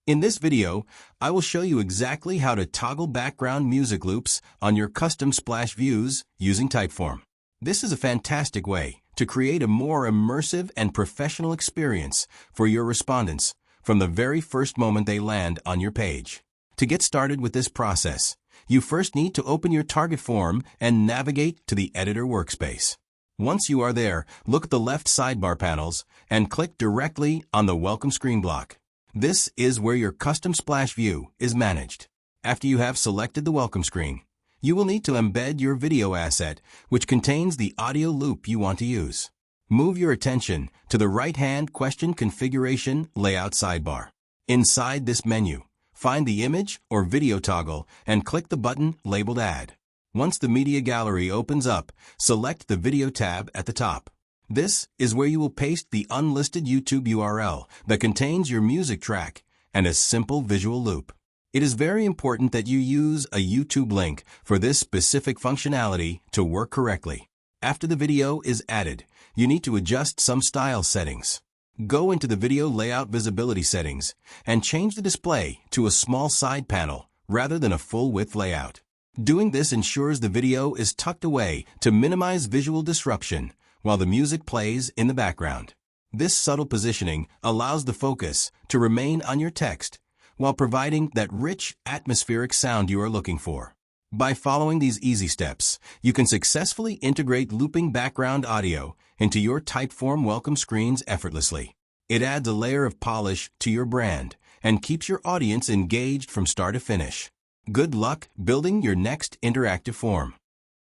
In this video, I will show you exactly how to toggle background music loops on your custom splash views using Typeform. This is a fantastic way to create a more immersive and professional experience for your respondents from the very first moment they land on your page. To get started with this process, you first need to open your target form and navigate to the editor workspace. Once you are there, look at the left sidebar panels and click directly on the Welcome Screen block. This is where your custom splash view is managed. After you have selected the welcome screen, you will need to embed your video asset, which contains the audio loop you want to use. Move your attention to the right-hand Question Configuration Layout sidebar. Inside this menu, find the image or video toggle and click the button labeled Add. Once the media gallery opens up, select the Video tab at the top. This is where you will paste the unlisted YouTube URL that contains your music track and a simple visual loop. It is very important that you use a YouTube link for this specific functionality to work correctly. After the video is added, you need to adjust some style settings. Go into the Video Layout Visibility settings and change the display to a small side panel rather than a full-width layout. Doing this ensures the video is tucked away to minimize visual disruption while the music plays in the background. This subtle positioning allows the focus to remain on your text while providing that rich, atmospheric sound you are looking for. By following these easy steps, you can successfully integrate looping background audio into your Typeform welcome screens effortlessly. It adds a layer of polish to your brand and keeps your audience engaged from start to finish. Good luck building your next interactive form.